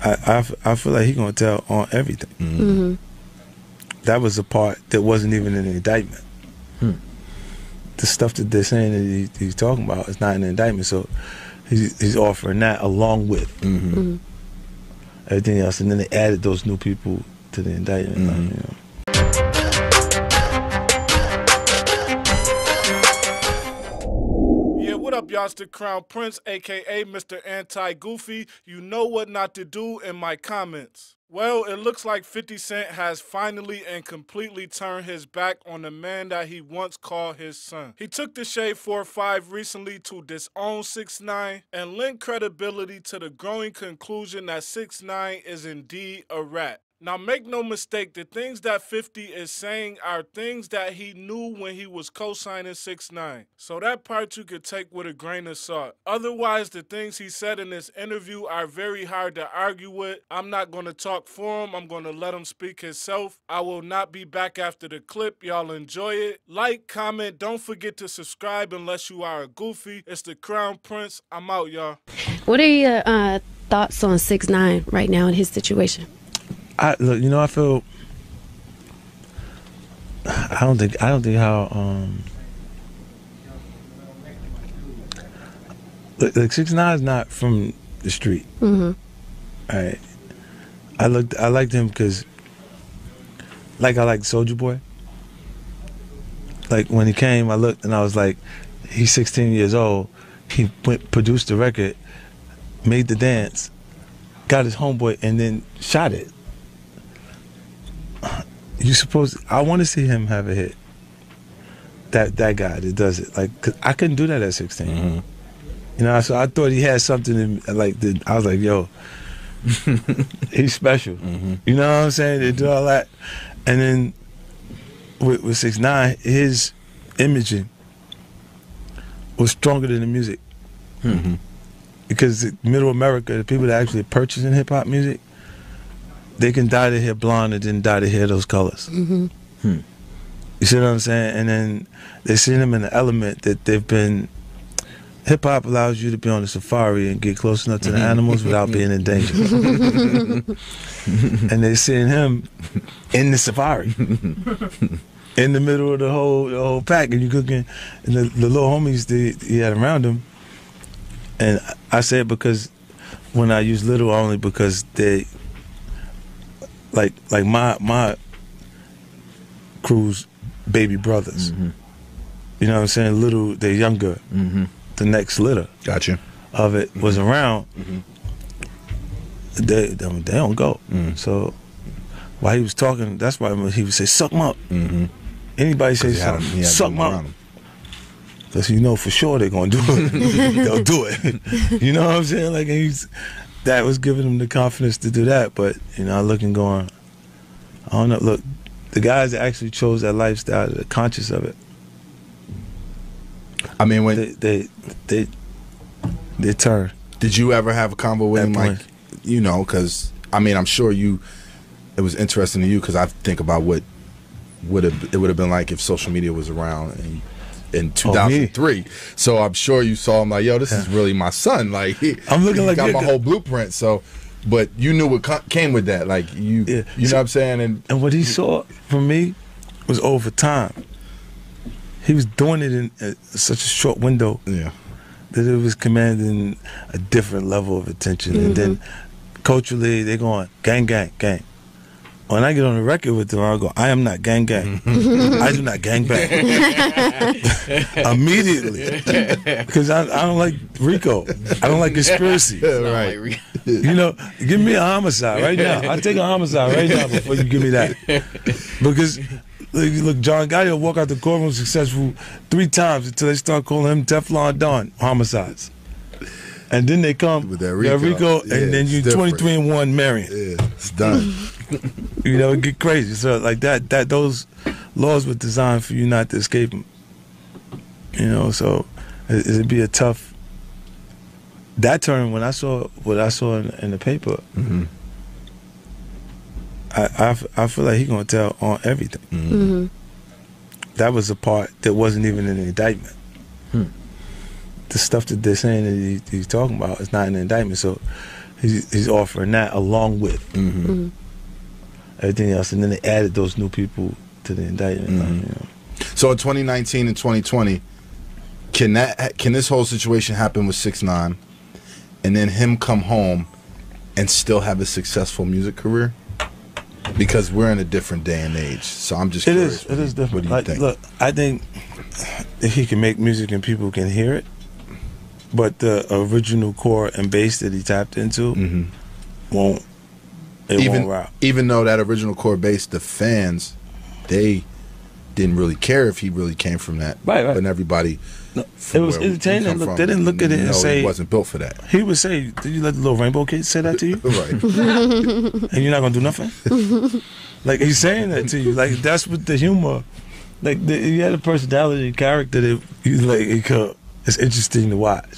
I feel like he gonna tell on everything. Mm-hmm. That was the part that wasn't even in the indictment. The stuff that they're saying that he's talking about is not in the indictment, so he's offering that along with everything else, and then they added those new people to the indictment. You know. What up, y'all? It's the Crown Prince, aka Mr. Anti-Goofy. You know what not to do in my comments. Well, it looks like 50 Cent has finally and completely turned his back on the man that he once called his son. He took the Shade 4-5 recently to disown 6ix9ine and lend credibility to the growing conclusion that 6ix9ine is indeed a rat. Now, make no mistake, the things that 50 is saying are things that he knew when he was co-signing 6ix9ine. So that part you could take with a grain of salt. Otherwise, the things he said in this interview are very hard to argue with. I'm not going to talk for him. I'm going to let him speak himself. I will not be back after the clip. Y'all enjoy it. Like, comment, don't forget to subscribe unless you are a goofy. It's the Crown Prince. I'm out, y'all. What are your thoughts on 6ix9ine right now in his situation? Look, you know, I feel. I don't think how. Like 6ix9ine is not from the street. All right. I liked him because, like, I liked Soulja Boy. Like when he came, I looked and I was like, he's 16 years old. He produced the record, made the dance, got his homeboy, and then shot it. I want to see him have a hit. That guy that does it, like, 'cause I couldn't do that at 16. You know, so I thought he had something in, like, I was like, yo, he's special. You know what I'm saying? They do all that, and then with 6ix9ine, his imaging was stronger than the music. Because Middle America, the people that actually purchasing hip hop music, they can dye their hair blonde and then dye their hair those colors. You see what I'm saying? And then they see them in the element that they've been. Hip hop allows you to be on a safari and get close enough to the animals without being in danger. And they seeing him in the safari, in the middle of the whole pack, and you cooking, and the little homies he had around him. And I say it because when I use little, only because they. Like my crew's baby brothers. You know what I'm saying? Little, they're younger. The next litter of it was around. They don't go. So while he was talking, that's why he would say, suck him up. Anybody say something, suck him up. Because you know for sure they're going to do it. They'll do it. You know what I'm saying? Like, that was giving him the confidence to do that. But, you know, I look and going, I don't know. Look, the guys that actually chose that lifestyle, they're conscious of it. I mean, when they turn. Did you ever have a convo with him, like, you know, because, I mean, I'm sure it was interesting to you, because I think about what it would have been like if social media was around in 2003. So I'm sure you saw him like, yo, this is really my son. Like, I'm looking like got my whole blueprint. So, but you knew what came with that. Like, you know what I'm saying? And what he saw from me was over time. He was doing it in such a short window that it was commanding a different level of attention. And then culturally, they're going, gang, gang, gang. When I get on the record with them, I go, I am not gang gang. I do not gang bang. Immediately. Because I don't like RICO. I don't like conspiracy. Right. You know, give me a homicide right now. I'll take a homicide right now before you give me that. Because, look, John Gotti will walk out the courtroom successful 3 times until they start calling him Teflon Don homicides. And then they come with that RICO, and then you 23-1 Marion. Yeah, it's done. You know, it get crazy. So like that those laws were designed for you not to escape them. You know, so it'd be a tough. That turn, when I saw what I saw in the paper, I feel like he's gonna tell on everything. That was a part that wasn't even in the indictment. The stuff that they're saying that he's talking about is not in the indictment, so he's offering that along with everything else, and then they added those new people to the indictment. You know. So in 2019 and 2020, can this whole situation happen with 6ix9ine, and then him come home and still have a successful music career? Because we're in a different day and age. So I'm just curious. It is different. What do you think? Look, I think if he can make music and people can hear it, but the original core and bass that he tapped into won't rock. Even though that original core bass, the fans, they didn't really care if he really came from that. Right. But everybody... No, it was entertaining. Look, they didn't look at it and say he wasn't built for that. He would say, "Did you let the little rainbow kid say that to you?" Right. And you're not gonna do nothing. Like he's saying that to you. Like that's what the humor. Like he had a personality and character that it's interesting to watch.